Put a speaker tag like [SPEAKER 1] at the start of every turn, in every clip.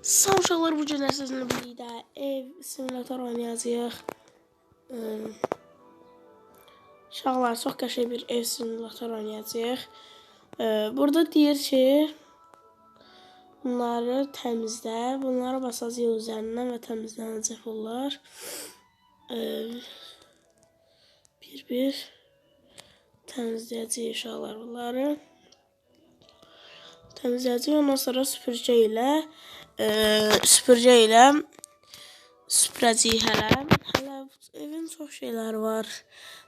[SPEAKER 1] Sağ uşaqlar, bu günlər sizinlə birlikdə ev simulator oynayacağıq. Uşaqlar, çox qəşəng bir ev simulator oynayacağıq. Burada deyir ki, bunları təmizlə. Bunları basacağıq üzərindən və təmizlənəcək onlar. Bir təmizləyəcəyik uşaqlar bunları. Təmizləyəcəyik, ondan sonra süpürgə ilə süpürəcəyik hələ. Hələ evin çox şeyləri var.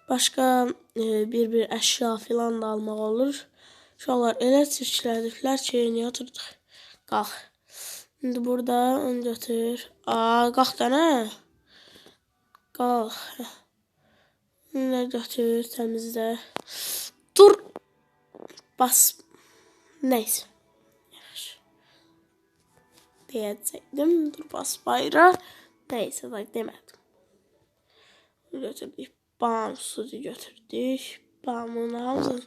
[SPEAKER 1] Başqa bir əşya filan da almaq olur. Uşaqlar elə çirklədiklər ki, niyə oturduk? Qalx. İndi burada onu götür. Qalx da nə? Qalx. Nə götür, təmizlə. Dur. Bas. Neyse. Deyəcəkdim. Dur, bas bayra. Neyse, bak demədim. Götürdük. Bam, suyu götürdük. Bam, onu hamısını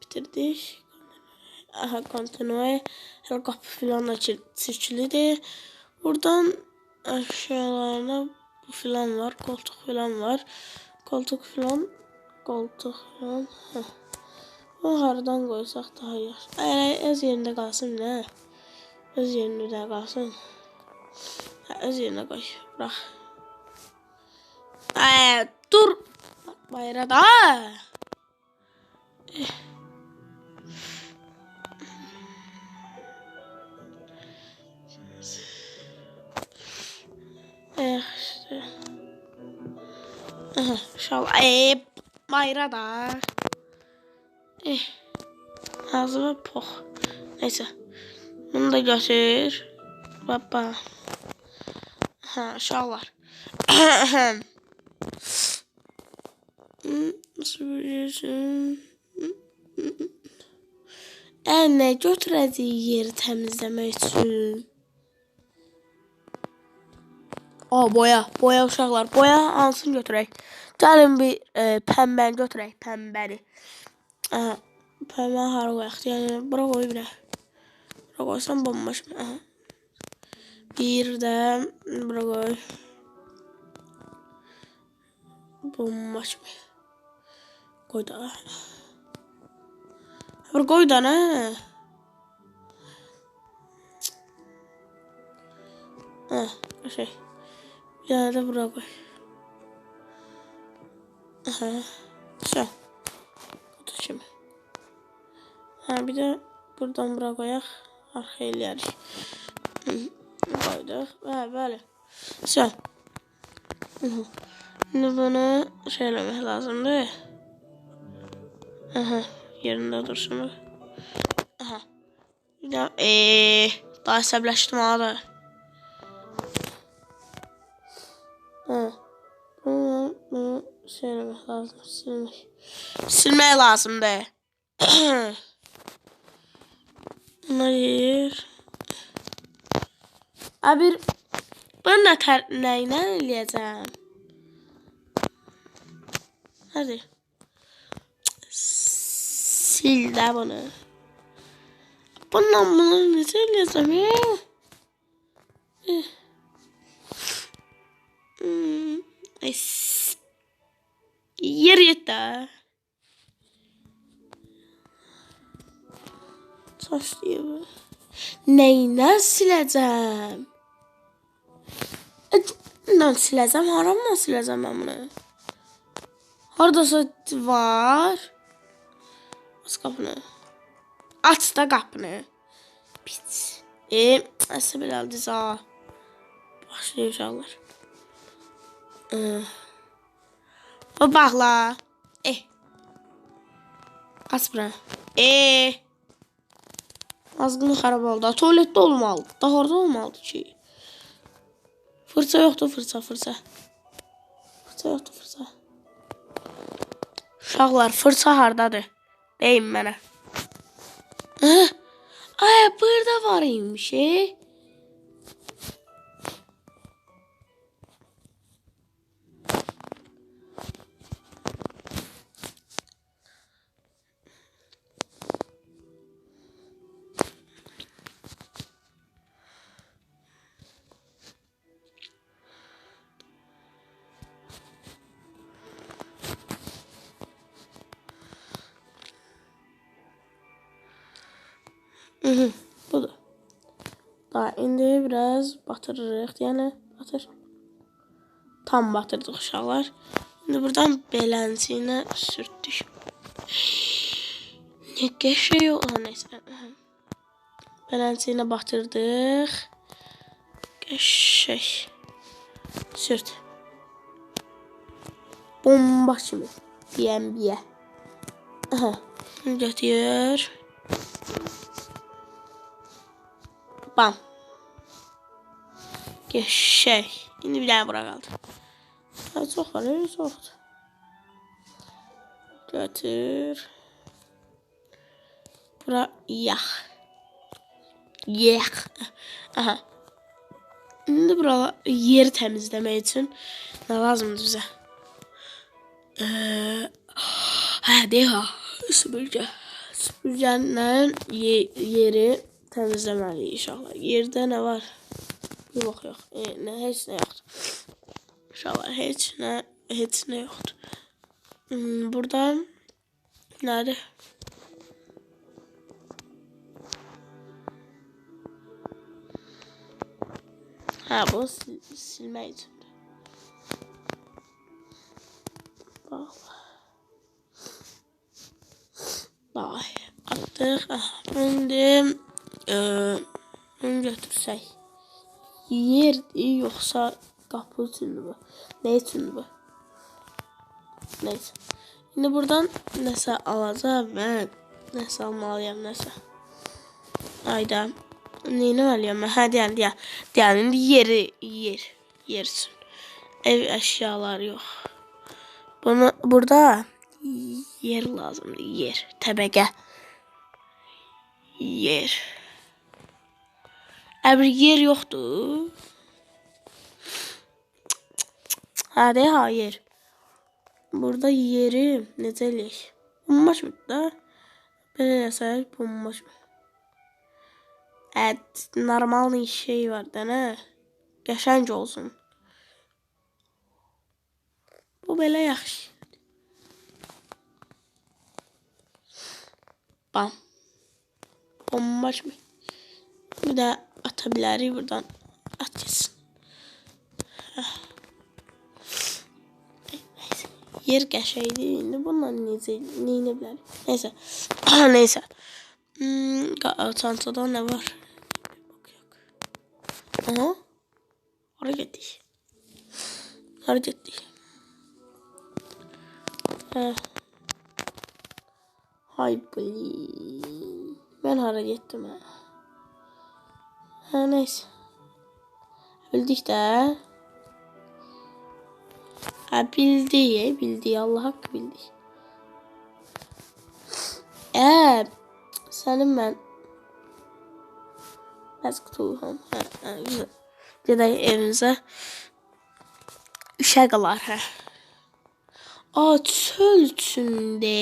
[SPEAKER 1] bitirdik. Aha, kontinue. Hər qapı filan da çirklidir. Buradan aşağılarına bu filan var. Koltuq filan var. Koltuq filan. O haradan qoysaq daha yaxşı. Öz yerində qalsın, nə? Öz yerində qalsın. Öz yerinə qoy. Bırax. Dur. Bayra da. İşte. İnşallah. Bayra da. Ağzıma pox. Neyse. Bunu da götür. Baba. Uşaqlar. Nə götürəcəyik yeri təmizləmək üçün? Boya uşaqlar. Boya hansını götürək? Gəlin bir pəmbəni götürək. Pəmbəni. Pəmbəni hara qoyaq? Yəni, bura qoy bir. Bura qoysam bomboş. Bir də bura qoy. Bomboş. Qoy da. Bura qoy da nə? Şey. Bir dənə də bura qoy. Şey. Otur kimi. Bir də buradan bura qoyaq. Arxa eləyərik. Qoyduq. Bəli. Şey. Şimdi bunu şey eləmək lazımdır. Yerində dursun. Bir də daha əsəbləşdim da. Bunu şey eləmək lazım. Silmək lazımdır. Buna yer. Ben nə eləyəcəm? Hadi. Sil də bunu. Bundan bunu necə eləyəcəm ya? Yer yetdə. Saçlayım. Nəyinə siləcəm? Nədən siləcəm? Haramdan siləcəm mən bunu? Haradasa var. Aç qapını. Aç da qapını. Piç. Əsəb eləldiniz ha. Başlayın uşaqlar. Baxla. Aç bura. Azğını xarab oldu. Tualetdə olmalıdır. Daha orada olmalıdır ki. Fırça yoxdur, fırça. Fırça yoxdur, fırça. Uşaqlar, fırça hardadır? Deyin mənə. Burada var imiş. Budur. Daha indi biraz batırırıq. Yəni batır. Tam batırdıq uşaqlar. İndi buradan belənçiyinə sürtdük. Ne qəşəng o. Neysə. Belənçiyinə batırdıq. Qəşəng. Sürt. Bomba kimi. Biyə. Aha. Götür. Bam. Qəşəng. İndi bir dənə bura qaldı. Çox var, çoxdur. Götür. Bura yax. Aha. İndi bura yeri təmizləmək üçün nə lazımdır bizə? Deha. Süpürgə. Süpürgənlə yeri təmizləməliyik inşallah. Yerdə nə var? Yox. Heç nə yoxdur. İnşallah heç nə yoxdur. Buradan nədir? Bu silmək üçündür. Bax. Atdıq. İndi bunu götürsək. Yerdir yoxsa qapı üçündür bu? Nə üçündür bu? Neyse. Şimdi buradan nəsə alacağım mən. Nəsə almalıyam, nəsə. Ayda. Neynəməliyəm mən? Deyən, indi yersin. Ev əşyaları yox. Burada yer lazımdır, yer. Təbəqə. Yer. Bir yer yoxdur. Yer. Burada yeri necə eləyək? Bombaşmır da. Belə eləsək, bombaşmır. Normal şey var da, nə? Qəşəng olsun. Bu belə yaxşı. Bam. Bombaşmır. Bir də ata bilərik buradan. At yesin. Yer qəşəngdir. İndi bununla neynə bilərik? Neysə. Çantada nə var? Aha. Hara getdik? Hay blin. Mən hara getdim? Neysə. Bildik də. Bildik. Allah haqqı bildik. Sənin mən bəs qutuluğum. Güzel. Gedək evimizə. İşə qalar. Çöl üçündə.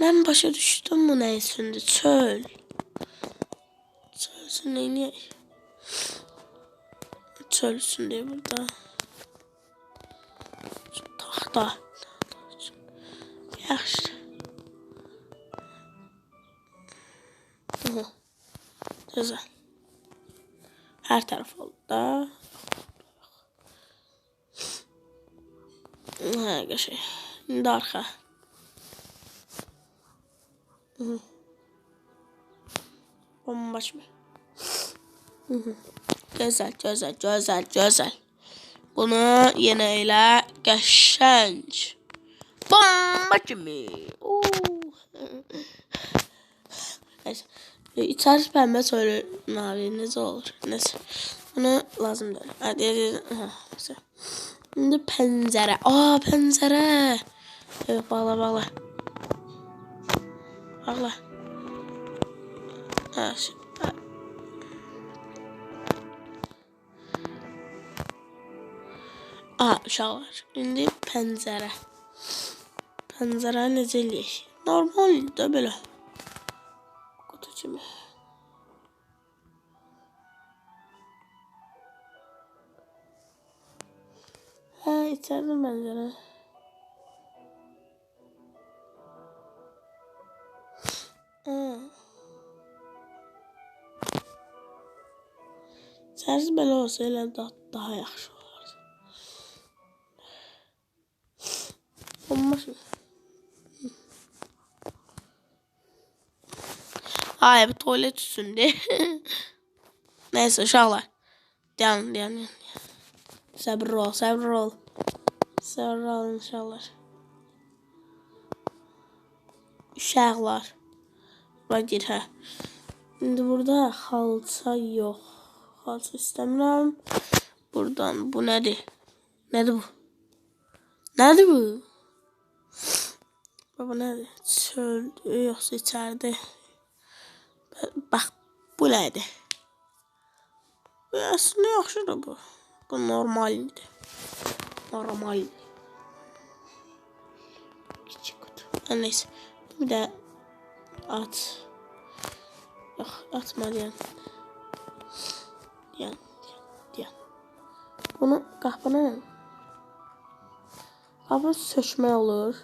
[SPEAKER 1] Mən başa düşdüm bu nə üçündür? Çöl. Çöl üçündə neyək? Çöl üçündə burada. Taxta. Yaxşı. Güzel. Her taraf oldu da. Qəşəng. İndi arxa. Bombaşmı? Gözəl. Bunu yenə elə qəşəng. Bomba kimi. Neyse. İçerisi pembe sonra mavi necə olur? Neyse. Bunu lazım değil. Neyse. Şimdi pəncərə. Pəncərə. Bağla. Bağla. Uşaqlar. İndi pəncərə. Pəncərə necə eləyək? Normal da belə. Kutu kimi. İçeriden pəncərə. İçərisi belə olsa elə daha yaxşı olar. Olmaz mı? Ay, bu tuvalet üstündə. Neyse uşaqlar. Dayan. Səbirli ol. Səbirli ol inşallah. Uşaqlar. Bura gir, hə. İndi burada xalça yox. Xalça istəmirəm. Buradan bu nədir? Nədir bu? Bu nədir? Çöldür, yoxsa içəridə? Bax, bu nədir? Bu əslində yaxşıdır bu. Bu normaldir. Kiçik kutu. Neyse. Bir də at. Yox, atma deyən. Bunu qapını sökmək olur.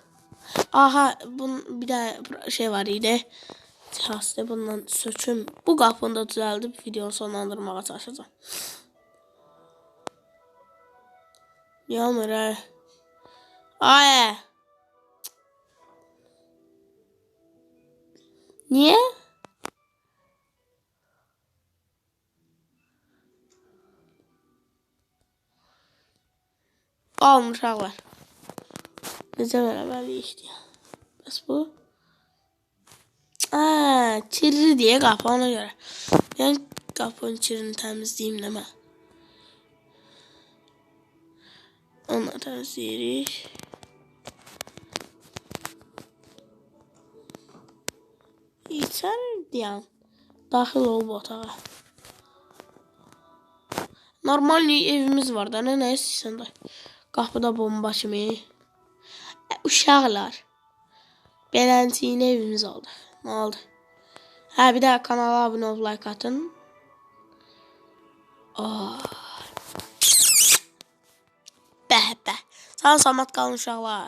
[SPEAKER 1] Aha, bunun bir də şey var idi. Cihazda bundan söküm. Bu qapını da düzəldib videonu sonlandırmağa çalışacağım. Niyə olmur, hə? Ay! Niyə? Olmuş ağlar. Necə verəməliyik deyə. Bəs bu? Kirli deyə qapı ona görə. Yəni qapının kirini təmizləyim demə. Onunla təmizləyirik. İçəri deyən. Daxil olub otağa. Normal evimiz var da, nə istəyirsən də. Qapıda bomba kimi. Uşaqlar. Belənciyinə evimiz oldu. Nə oldu? Hə, bir də kanala abunə olub like atın. Bəh. Sağ salamat qalın uşaqlar.